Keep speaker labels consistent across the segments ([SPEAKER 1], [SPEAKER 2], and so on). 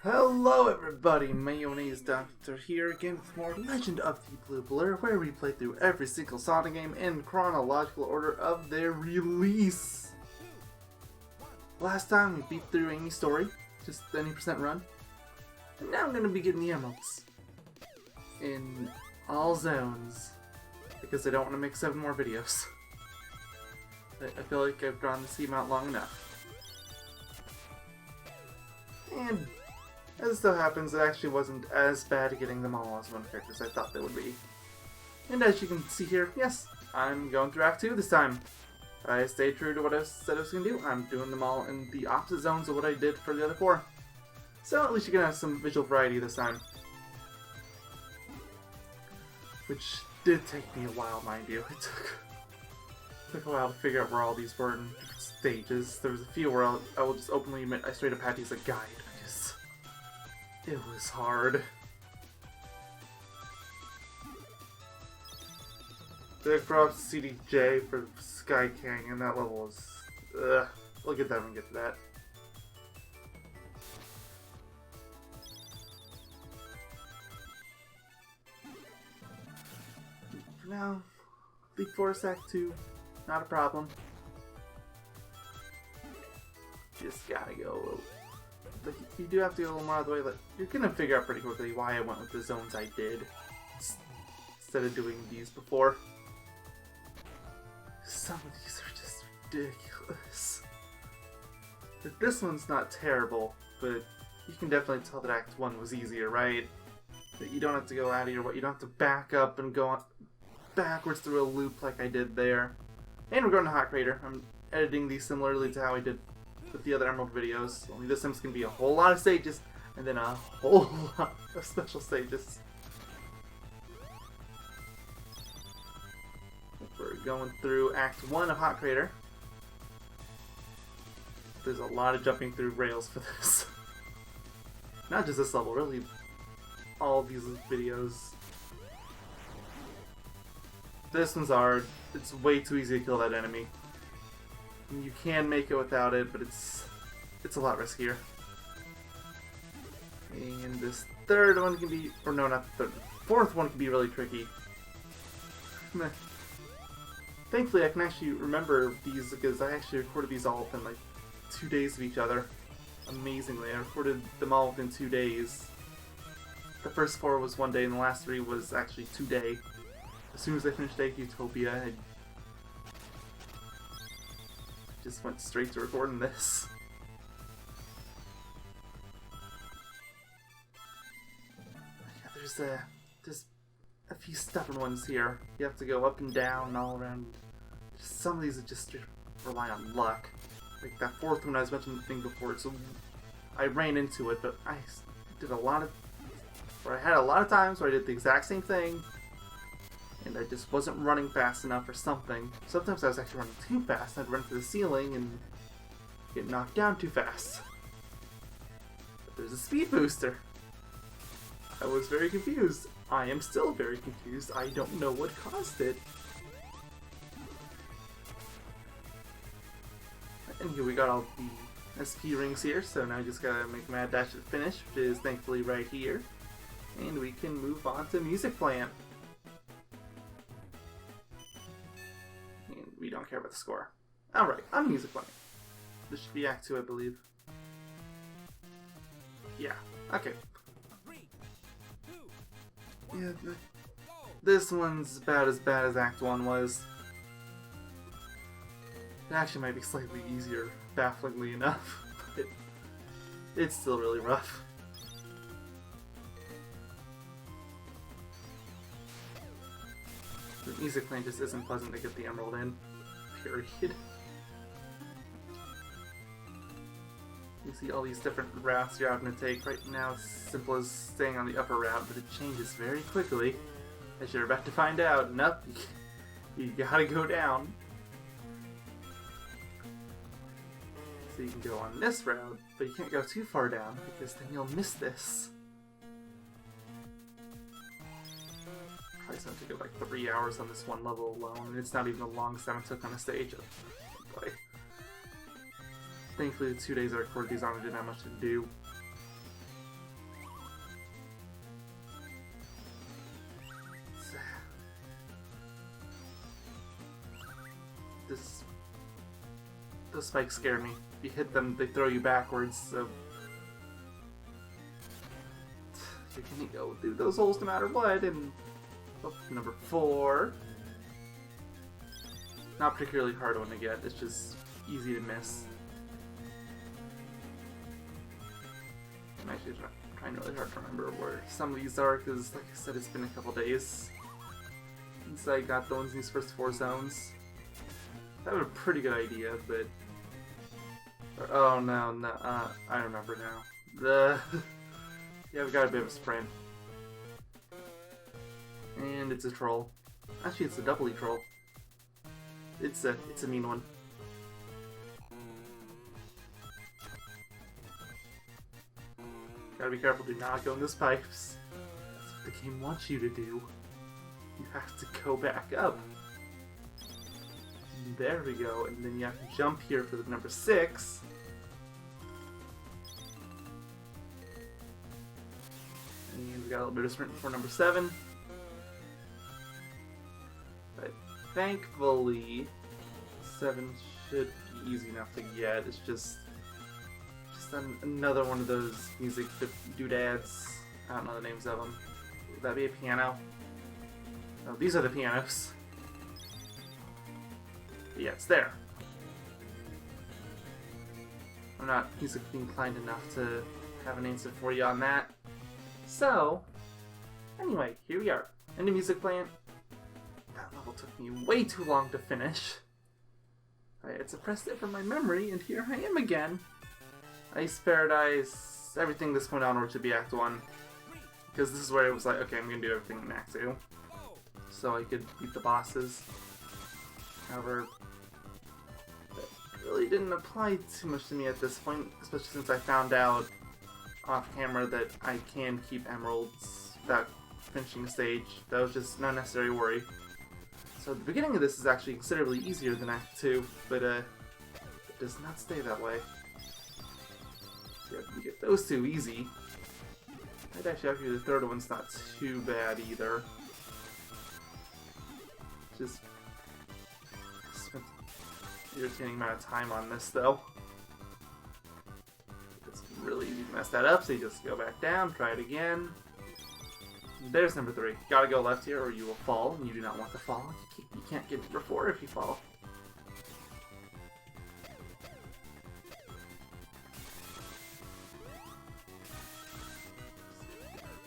[SPEAKER 1] Hello everybody, Mayonnaise Doctor here again with more Legend of the Blue Blur, where we play through every single Sonic game in chronological order of their release. Last time we beat through Amy's story, just any % run. And now I'm going to be getting the emeralds. In all zones. Because I don't want to make 7 more videos. I feel like I've drawn this game out long enough. And as it so happens, it actually wasn't as bad at getting them all as one character as I thought they would be. And as you can see here, yes, I'm going through Act 2 this time. I stayed true to what I said I was going to do. I'm doing them all in the opposite zones of what I did for the other 4. So at least you're going to have some visual variety this time. Which did take me a while, mind you. It took a while to figure out where all these were in different stages. There was a few where I will just openly admit I straight up had to use a guide. It was hard. Big props to CDJ for Sky King, and that level is... we'll get that when we get to that. For now, Leap Force Act 2, not a problem. Just gotta go. Like, you do have to go a little more out of the way. Like, you're gonna figure out pretty quickly why I went with the zones I did instead of doing these before. Some of these are just ridiculous. But this one's not terrible, but you can definitely tell that Act 1 was easier, right? That you don't have to go out of your way. You don't have to back up and go backwards through a loop like I did there. And we're going to Hot Crater. I'm editing these similarly to how I did with the other Emerald videos, only this time's going to be a whole lot of stages, and then a whole lot of special stages. We're going through Act 1 of Hot Crater. There's a lot of jumping through rails for this. Not just this level, really all of these videos. This one's hard. It's way too easy to kill that enemy. You can make it without it, but it's a lot riskier. And this third one can be, or no, not the third, fourth one can be really tricky. Thankfully, I can actually remember these because I actually recorded these all within like 2 days of each other. Amazingly, I recorded them all within 2 days. The first 4 was 1 day, and the last 3 was actually 2 days. As soon as I finished Egg Utopia, I just went straight to recording this. Yeah, there's a few stubborn ones here. You have to go up and down and all around. Some of these are just rely on luck. Like that 4th one I was mentioning before, so I ran into it, but I did a lot of... Where I had a lot of times where I did the exact same thing, and I just wasn't running fast enough or something. Sometimes I was actually running too fast. I'd run to the ceiling and get knocked down too fast. But there's a speed booster. I was very confused. I am still very confused. I don't know what caused it. And here we got all the SP rings here, so now I just gotta make a mad dash to the finish, which is thankfully right here. And we can move on to Music Plant. We don't care about the score. Alright, on Music Plant. This should be Act 2, I believe. Yeah, okay. Yeah, this one's about as bad as Act 1 was. It actually might be slightly easier, bafflingly enough, but it's still really rough. The Music Plant just isn't pleasant to get the emerald in. Period. You see all these different routes you're having to take. Right now it's simple as staying on the upper route, but it changes very quickly, as you're about to find out. Nope, you gotta go down. So you can go on this route, but you can't go too far down, because then you'll miss this. Probably gonna take like 3 hours on this one level alone, and it's not even the longest time I took on a stage. Boy. Thankfully, the 2 days I recorded these on, I didn't have much to do. those spikes scare me. If you hit them, they throw you backwards, so you're gonna go through those holes no matter what. And number 4. Not particularly hard one to get, it's just easy to miss. I'm actually trying really hard to remember where some of these are, because like I said, it's been a couple days since I got the ones in these first 4 zones. That was a pretty good idea, but... Oh no, I remember now. Yeah, we got a bit of a sprint. And it's a troll. Actually, it's a doubly troll. It's a mean one. Gotta be careful, do not go in those pipes. That's what the game wants you to do. You have to go back up. And there we go, and then you have to jump here for the number 6. And we got a little bit of sprint for number 7. But thankfully, 7 should be easy enough to get. It's just another one of those music doodads. I don't know the names of them. Would that be a piano? Oh, these are the pianos. But yeah, it's there. I'm not musically inclined enough to have an answer for you on that. So, anyway, here we are. In the music plant. That level took me way too long to finish. I had suppressed it from my memory, and here I am again. Ice Paradise, everything this point onward should be Act 1. Because this is where it was like, okay, I'm going to do everything in Act 2. So I could beat the bosses. However, that really didn't apply too much to me at this point, especially since I found out off camera that I can keep emeralds without finishing a stage. That was just an unnecessary worry. So the beginning of this is actually considerably easier than Act 2, but it does not stay that way. So you get those 2 easy. I'd actually argue the third one's not too bad either. Just spent an irritating amount of time on this though. It's really easy to mess that up, so you just go back down, try it again. There's number 3. You gotta go left here or you will fall, and you do not want to fall. You can't get number 4 if you fall.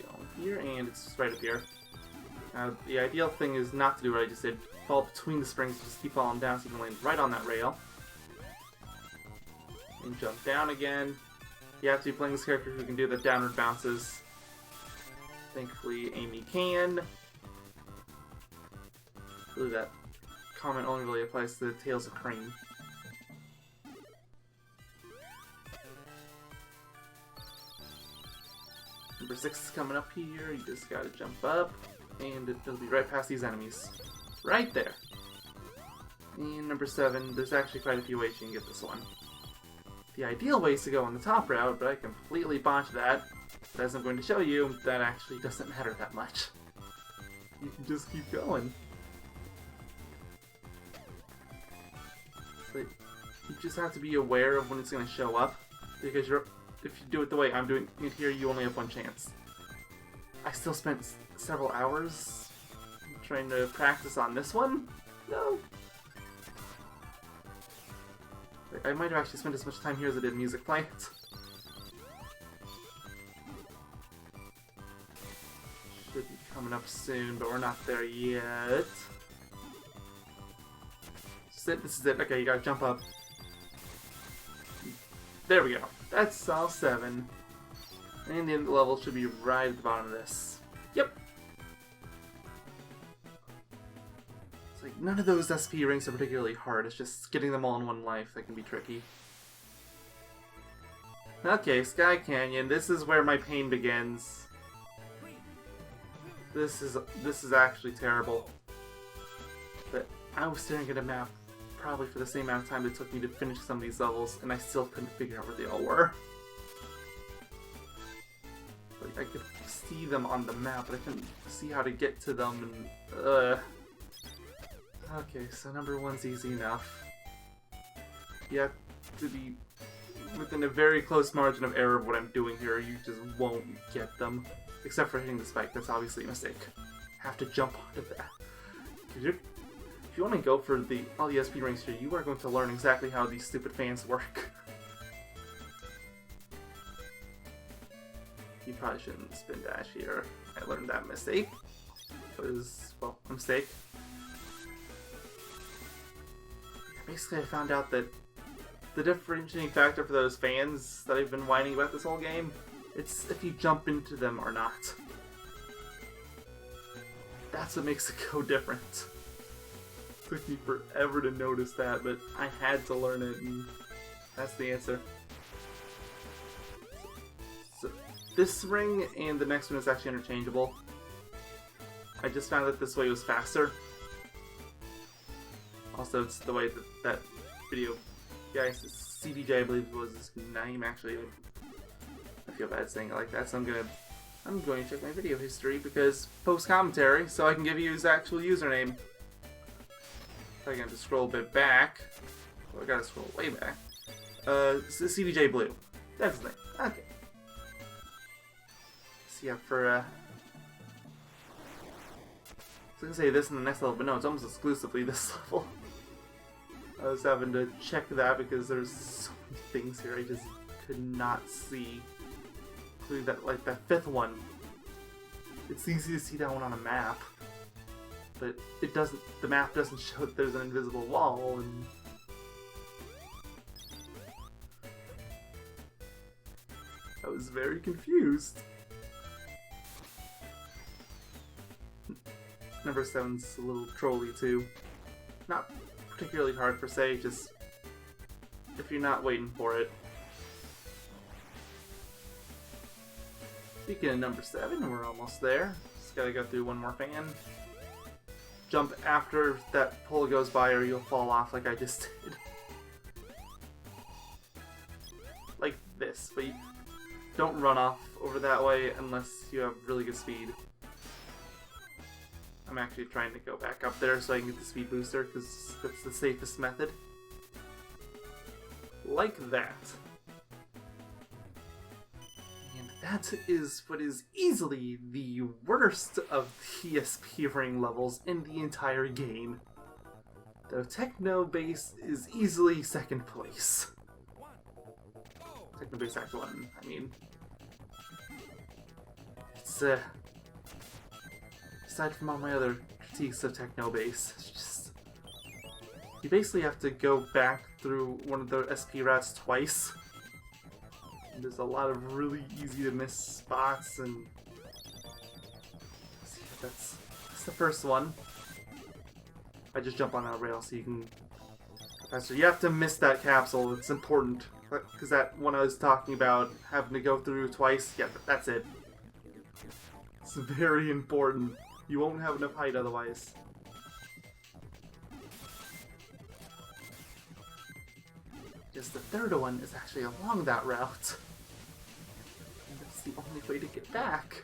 [SPEAKER 1] Go here, and it's right up here. Now, the ideal thing is not to do what I just did. Fall between the springs, just keep falling down so you can land right on that rail. And jump down again. You have to be playing this character who can do the downward bounces. Thankfully, Amy can. I believe that comment only really applies to the Tales of Cream. Number 6 is coming up here. You just gotta jump up, and it'll be right past these enemies. Right there. And number 7, there's actually quite a few ways you can get this one. The ideal way is to go on the top route, but I completely botched that. But as I'm going to show you, that actually doesn't matter that much. You can just keep going. But you just have to be aware of when it's going to show up, because if you do it the way I'm doing it here, you only have 1 chance. I still spent several hours trying to practice on this one. No. I might have actually spent as much time here as I did in Music Plant. Should be coming up soon, but we're not there yet. This is it. Okay, you gotta jump up. There we go. That's all 7. And the end of the level should be right at the bottom of this. Yep. It's like none of those SP ranks are particularly hard. It's just getting them all in one life that can be tricky. Okay, Sky Canyon. This is where my pain begins. This is actually terrible. But I was staring at a map probably for the same amount of time it took me to finish some of these levels, and I still couldn't figure out where they all were. Like, I could see them on the map, but I couldn't see how to get to them, and Okay, so number one's easy enough. You have to be within a very close margin of error of what I'm doing here. You just won't get them. Except for hitting the spike. That's obviously a mistake. Have to jump onto that. If you want to go for all the SP ranks here, you are going to learn exactly how these stupid fans work. You probably shouldn't spin dash here. I learned that mistake. It was, well, a mistake. Basically, I found out that the differentiating factor for those fans that I've been whining about this whole game, it's if you jump into them or not. That's what makes it go different. Took me forever to notice that, but I had to learn it, and that's the answer. So this ring and the next one is actually interchangeable. I just found that this way was faster. Also, it's the way that video guy, CDJ I believe was his name, actually. I feel bad saying it like that, so I'm going to check my video history because post-commentary, so I can give you his actual username. I can have to scroll a bit back. Well, I gotta scroll way back. CDJ Blue. That's his name. Okay. So yeah, for I was gonna say this in the next level, but no, it's almost exclusively this level. I was having to check that because there's so many things here I just could not see. Including that fifth one. It's easy to see that one on a map. But it doesn't, the map doesn't show that there's an invisible wall, and I was very confused. Number 7's a little trolly too. Not particularly hard per se, just if you're not waiting for it. Speaking of number 7, we're almost there. Just gotta go through one more fan. Jump after that pole goes by or you'll fall off like I just did. Like this, but you don't run off over that way unless you have really good speed. I'm actually trying to go back up there so I can get the speed booster because that's the safest method. Like that. And that is what is easily the worst of the SP ring levels in the entire game. Though Techno Base is easily second place. Techno Base Act 1, I mean. It's, aside from all my other critiques of Techno Base, it's just... You basically have to go back through one of the SP routes twice. And there's a lot of really easy to miss spots, and... See, that's the first one. I just jump on that rail so you can... Faster. You have to miss that capsule, it's important. Because that one I was talking about, having to go through twice, yeah, that's it. It's very important. You won't have enough height otherwise. Just the third one is actually along that route. And that's the only way to get back.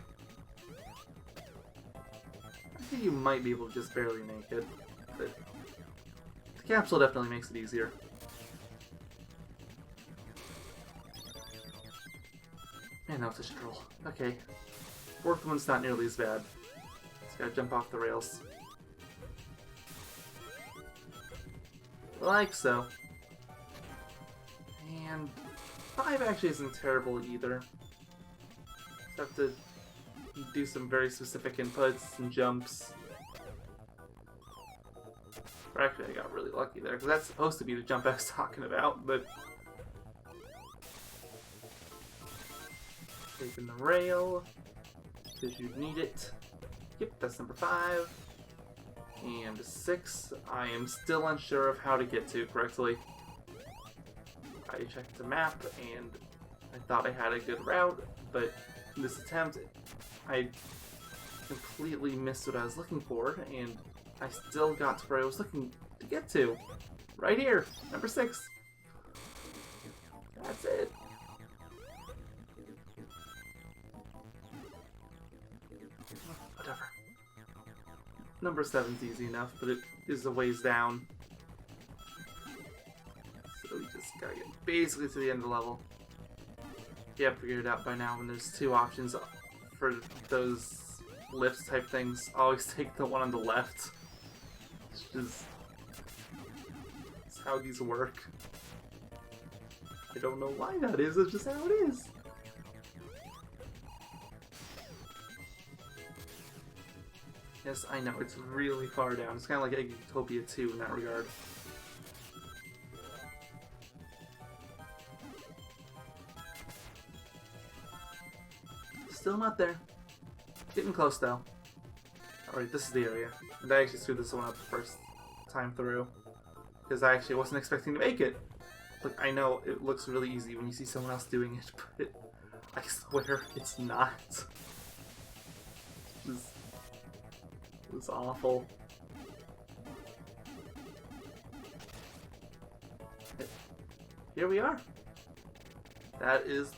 [SPEAKER 1] I think you might be able to just barely make it, but the capsule definitely makes it easier. Man, that was a troll. Okay. Fourth one's not nearly as bad. Just gotta jump off the rails. Like so. And 5 actually isn't terrible either. Just have to do some very specific inputs and jumps. Or actually, I got really lucky there, because that's supposed to be the jump I was talking about, but... Taking the rail, because you need it. Yep, that's number 5. And 6, I am still unsure of how to get to correctly. I checked the map, and I thought I had a good route, but in this attempt, I completely missed what I was looking for, and I still got to where I was looking to get to. Right here, number 6. That's it. number 7's easy enough, but it is a ways down. So we just gotta get basically to the end of the level. Yeah, figured it out by now when there's 2 options for those lifts type things. Always take the one on the left. It's just... it's how these work. I don't know why that is, it's just how it is. Yes, I know, it's really far down. It's kind of like Eggtopia 2 in that regard. Still not there. Getting close though. Alright, this is the area. And I actually screwed this one up the first time through. Because I actually wasn't expecting to make it. Like, I know it looks really easy when you see someone else doing it, but I swear it's not. It was awful. Here we are. That is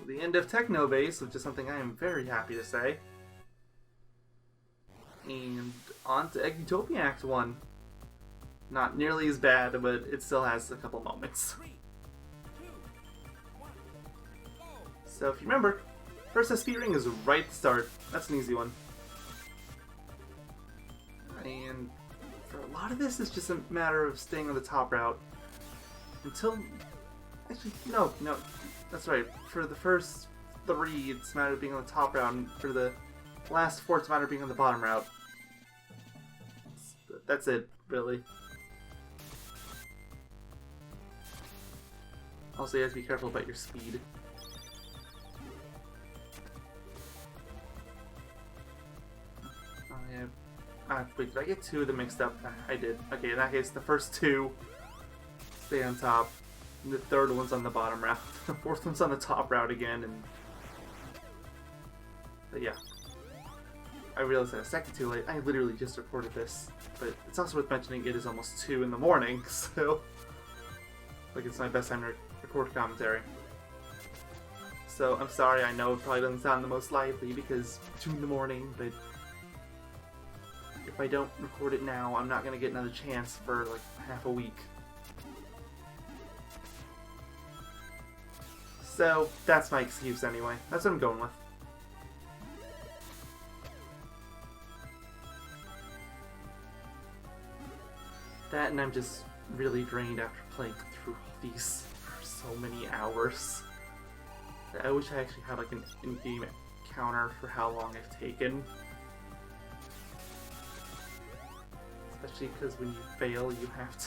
[SPEAKER 1] the end of Techno Base, which is something I am very happy to say. And on to Eggtopia Act 1. Not nearly as bad, but it still has a couple moments. So if you remember, first SP ring is right at the start. That's an easy one. And for a lot of this, it's just a matter of staying on the top route. Until... actually, no, that's right. For the first 3, it's a matter of being on the top route, and for the last 4, it's a matter of being on the bottom route. That's it, really. Also, you have to be careful about your speed. Oh, yeah. Wait, did I get 2 of them mixed up? I did. Okay, in that case, the first 2 stay on top. And the 3rd one's on the bottom route. The 4th one's on the top route again, and... but yeah. I realized that a second too late. I literally just recorded this. But it's also worth mentioning it is almost 2 in the morning, so... like, it's my best time to record commentary. So, I'm sorry, I know it probably doesn't sound the most lively because 2 in the morning, but... if I don't record it now, I'm not gonna get another chance for, like, half a week. So, that's my excuse anyway. That's what I'm going with. That, and I'm just really drained after playing through all these for so many hours. I wish I actually had like an in-game counter for how long I've taken. Especially because when you fail, you have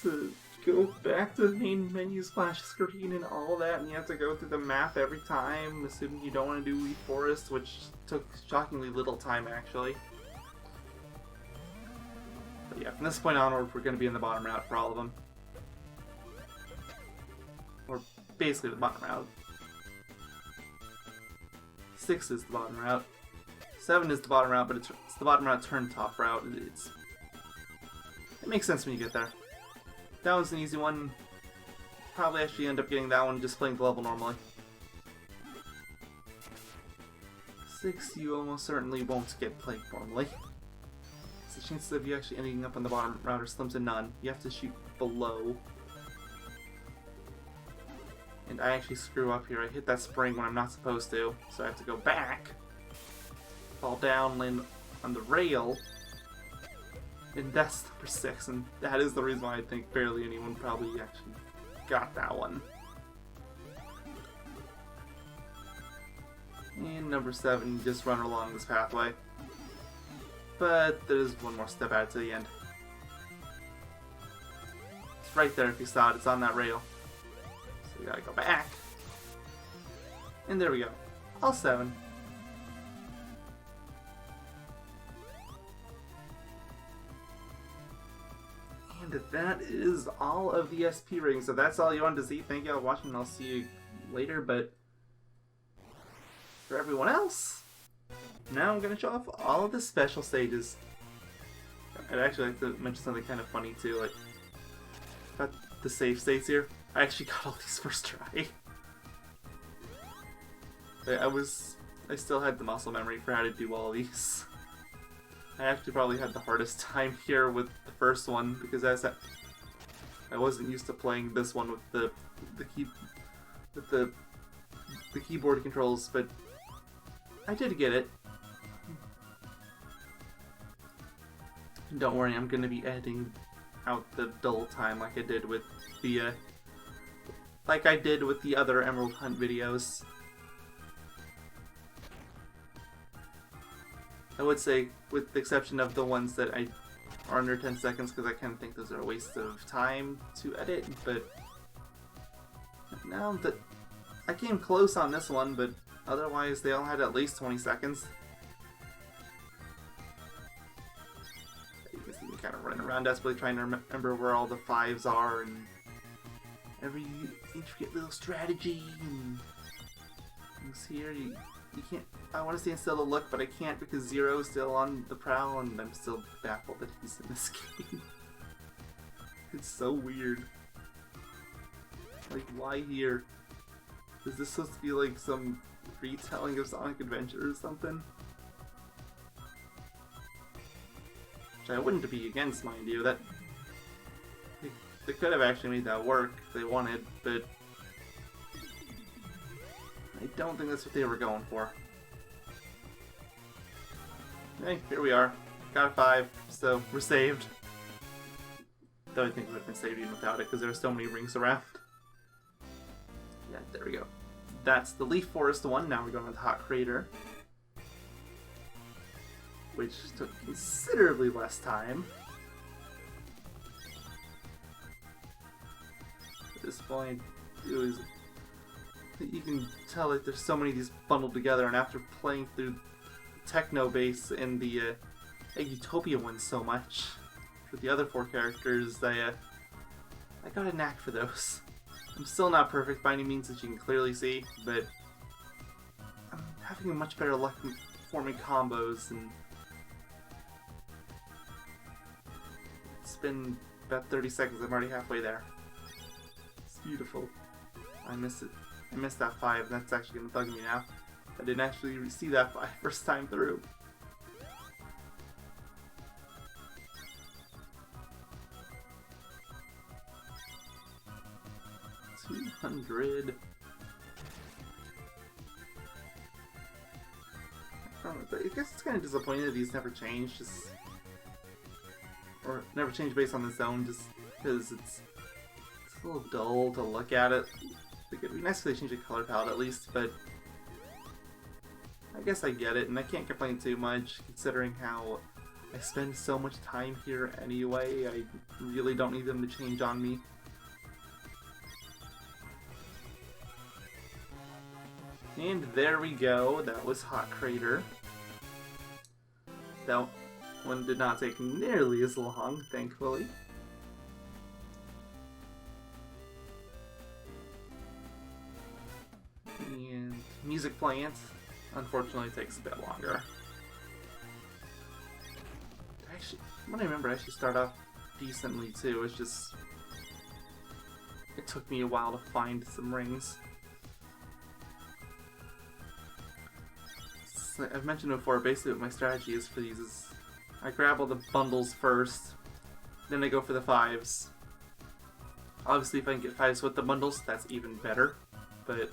[SPEAKER 1] to go back to the main menu splash screen and all that, and you have to go through the map every time, assuming you don't want to do Wheat Forest, which took shockingly little time actually. But yeah, from this point onward, we're going to be in the bottom route for all of them. Or basically the bottom route. 6 is the bottom route. 7 is the bottom route, but it's the bottom route turned top route. It makes sense when you get there. That one's an easy one. Probably actually end up getting that one just playing the level normally. 6 you almost certainly won't get played normally. The chances of you actually ending up on the bottom route are slim to none. You have to shoot below. And I actually screw up here. I hit that spring when I'm not supposed to, so I have to go back, fall down, land on the rail, and that's number 6, and that is the reason why I think barely anyone probably actually got that one. And number 7, just run along this pathway. But there's one more step added to the end. It's right there if you saw it, it's on that rail. So you gotta go back. And there we go. All 7. And that is all of the SP rings. So that's all you wanted to see. Thank you all for watching, and I'll see you later. But for everyone else, now I'm going to show off all of the special stages. I'd actually like to mention something kind of funny too, like about the save states here. I actually got all these first try. I was I still had the muscle memory for how to do all these. I actually probably had the hardest time here with the first one because I wasn't used to playing this one with the keyboard controls, but I did get it. Don't worry, I'm gonna be editing out the dull time like I did with the other Emerald Hunt videos. I would say, with the exception of the ones that are under 10 seconds, because I kind of think those are a waste of time to edit, but now that I came close on this one, but otherwise they all had at least 20 seconds. You can see me kind of running around desperately trying to remember where all the 5s are, and every intricate little strategy, and things here, you can't. I want to stand still to look, but I can't because Zero's still on the prowl, and I'm still baffled that he's in this game. It's so weird. Like, why here? Is this supposed to be like some retelling of Sonic Adventure or something? Which I wouldn't be against, mind you. That they could have actually made that work if they wanted, but I don't think that's what they were going for. Hey, here we are. Got a 5, so we're saved. Though I think we would have been saved even without it, because there are so many rings around. Yeah, there we go. That's the Leaf Forest one. Now we're going with Hot Crater, which took considerably less time. At this point, you can tell that there's so many of these bundled together, and after playing through Techno Base and the Utopia one so much for the other 4 characters, I got a knack for those. I'm still not perfect by any means, as you can clearly see, but I'm having a much better luck forming combos, and it's been about 30 seconds, I'm already halfway there. It's beautiful. I missed it. I missed that 5, and that's actually going to bug me now. I didn't actually see that 5 first time through. 200. I guess it's kind of disappointing that these never change, or never change based on the zone, just because it's a little dull to look at it. It would be nice if they change the color palette at least, but I guess I get it, and I can't complain too much considering how I spend so much time here anyway. I really don't need them to change on me. And there we go, that was Hot Crater. That one did not take nearly as long, thankfully. And Music Plant, unfortunately, takes a bit longer. Actually, when I remember, I actually start off decently too. It's just it took me a while to find some rings. I've mentioned before, basically what my strategy is for these is I grab all the bundles first, then I go for the 5s. Obviously if I can get 5s with the bundles, that's even better, but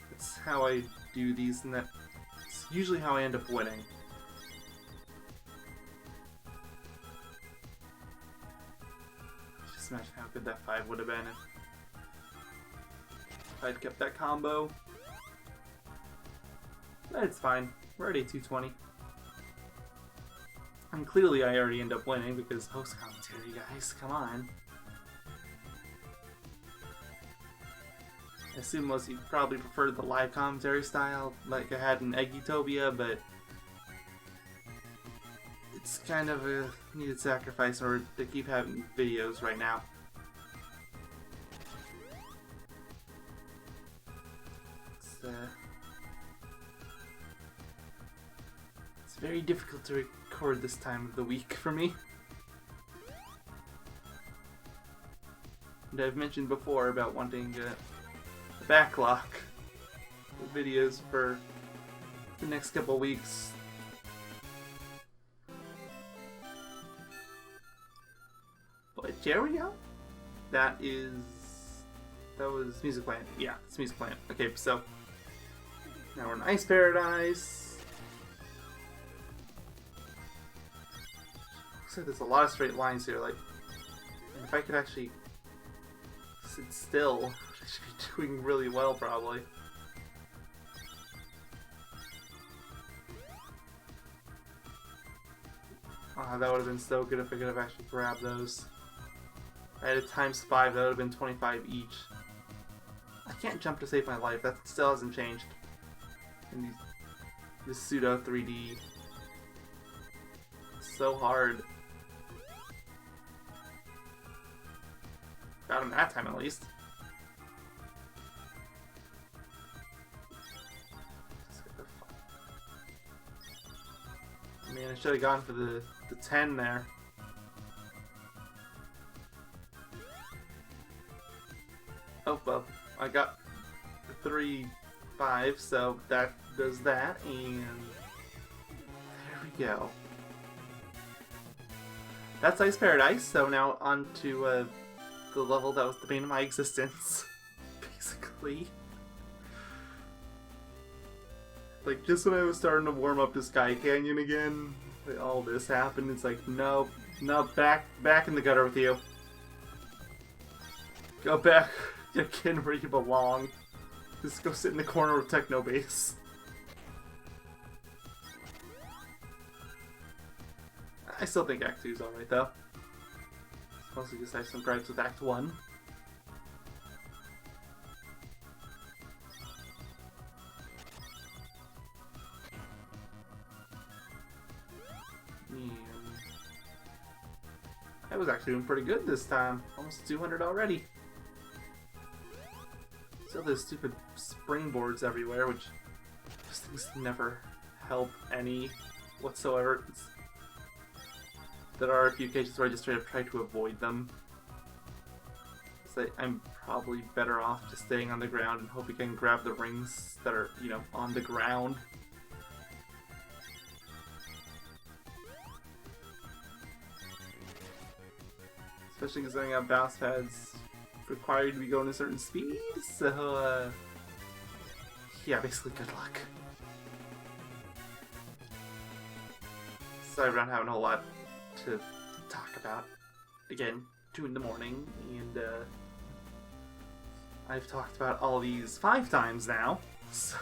[SPEAKER 1] that's how I do these, and that's usually how I end up winning. Just imagine how good that 5 would have been if I'd kept that combo. But it's fine. We're already 220. And clearly I already end up winning because host commentary, guys. Come on. I assume most of you probably preferred the live commentary style like I had in Eggutopia, but it's kind of a needed sacrifice in order to keep having videos right now. It's very difficult to record this time of the week for me. And I've mentioned before about wanting a backlog. videos for the next couple weeks. But there we go. That was Music Plant. Yeah, it's Music Plant. Okay, so now we're in Ice Paradise. Looks like there's a lot of straight lines here. Like, if I could actually sit still, I should be doing really well, probably. Oh, that would have been so good if I could have actually grabbed those. I had a ×5, that would have been 25 each. I can't jump to save my life, that still hasn't changed. In this pseudo 3D. It's so hard. Got him that time at least. I mean, I should have gone for the 10 there. Oh, well, I got the 3-5, so that does that, and there we go. That's Ice Paradise, so now on to the level that was the bane of my existence, basically. Like, just when I was starting to warm up to Sky Canyon again, like, all this happened. It's like, no, back in the gutter with you. Go back, again, where you belong. Just go sit in the corner of Techno Base. I still think Act 2 is alright, though. Mostly just have some gripes with Act 1. I was actually doing pretty good this time. Almost 200 already. Still there's stupid springboards everywhere, which just things never help any whatsoever. There are a few occasions where I just try to avoid them. So I'm probably better off just staying on the ground and hoping I can grab the rings that are, you know, on the ground. Especially because I got bounce pads required to be going a certain speed, so yeah, basically good luck. Sorry, I'm not having a whole lot to talk about. Again, 2 in the morning, and I've talked about all these 5 times now, so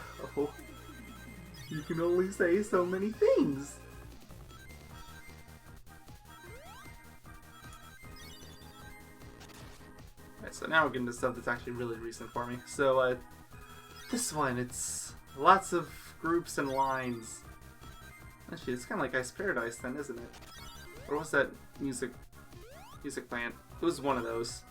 [SPEAKER 1] you can only say so many things. So now we're getting to stuff that's actually really recent for me. So this one, it's lots of groups and lines. Actually, it's kind of like Ice Paradise then, isn't it? Or was that Music Plant? It was one of those.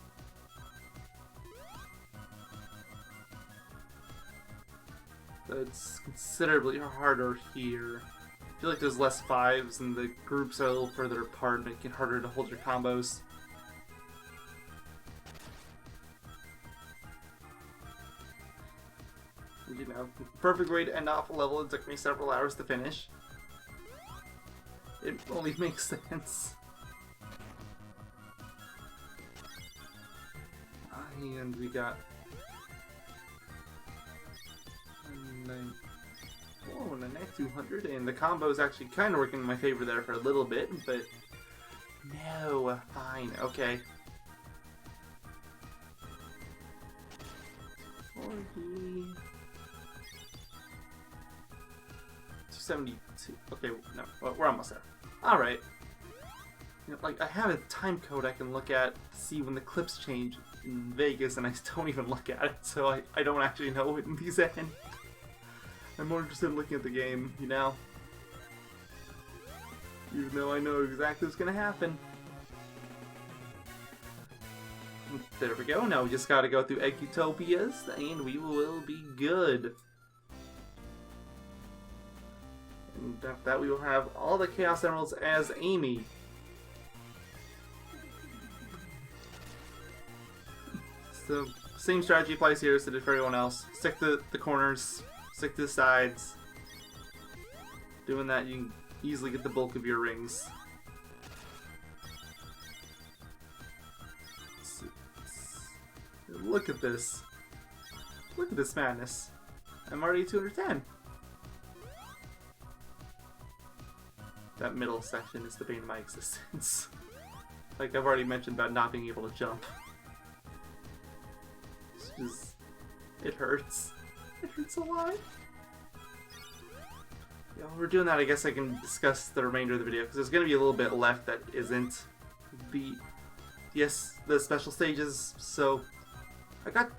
[SPEAKER 1] That's considerably harder here. I feel like there's less 5s and the groups are a little further apart, making it harder to hold your combos. You know, perfect way to end off a level. It took me several hours to finish. It only makes sense. And we got... Oh, and a net 200, and the combo is actually kind of working in my favor there for a little bit, but... No, fine, okay. 40... 272. Okay, no, well, we're almost there. Alright. You know, like, I have a time code I can look at to see when the clips change in Vegas, and I don't even look at it, so I don't actually know when these end. I'm more interested in looking at the game, you know? Even though I know exactly what's gonna happen. There we go, now we just gotta go through Egg Utopias, and we will be good. And after that, we will have all the Chaos Emeralds as Amy. So, same strategy applies here as it did for everyone else. Stick to the corners, Stick to the sides. Doing that, you can easily get the bulk of your rings. Look at this. Look at this madness. I'm already 210. That middle section is the bane of my existence. Like I've already mentioned about not being able to jump. It's just... it hurts. It hurts a lot. Yeah, while we're doing that, I guess I can discuss the remainder of the video, because there's going to be a little bit left that isn't the special stages. So I got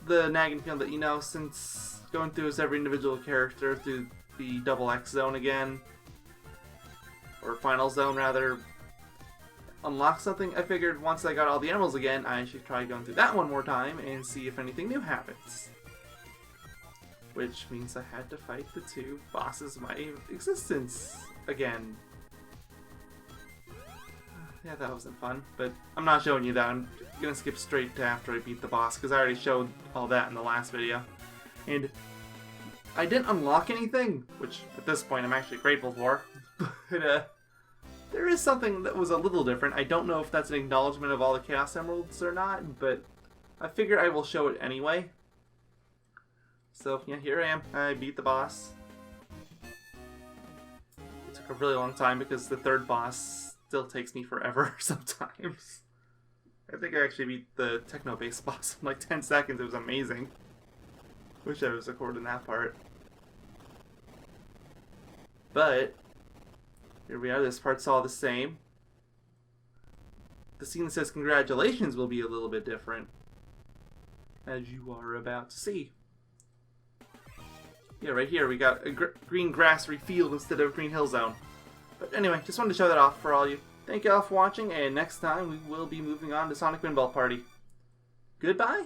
[SPEAKER 1] the nagging feeling that, you know, since going through as every individual character through the double X zone again, or final zone rather, unlock something, I figured once I got all the emeralds again, I should try going through that one more time and see if anything new happens. Which means I had to fight the two bosses of my existence again. Yeah, that wasn't fun, but I'm not showing you that. I'm gonna skip straight to after I beat the boss, because I already showed all that in the last video. And I didn't unlock anything, which at this point I'm actually grateful for. But there is something that was a little different. I don't know if that's an acknowledgement of all the Chaos Emeralds or not, but I figured I will show it anyway. So yeah, here I am. I beat the boss. It took a really long time because the third boss still takes me forever sometimes. I think I actually beat the techno-based boss in like 10 seconds. It was amazing. Wish I was recording that part. But here we are. This part's all the same. The scene that says congratulations will be a little bit different, as you are about to see. Yeah, right here we got a green grassy field instead of a green hill zone. But anyway, just wanted to show that off for all you. Thank you all for watching, and next time we will be moving on to Sonic Pinball Party. Goodbye!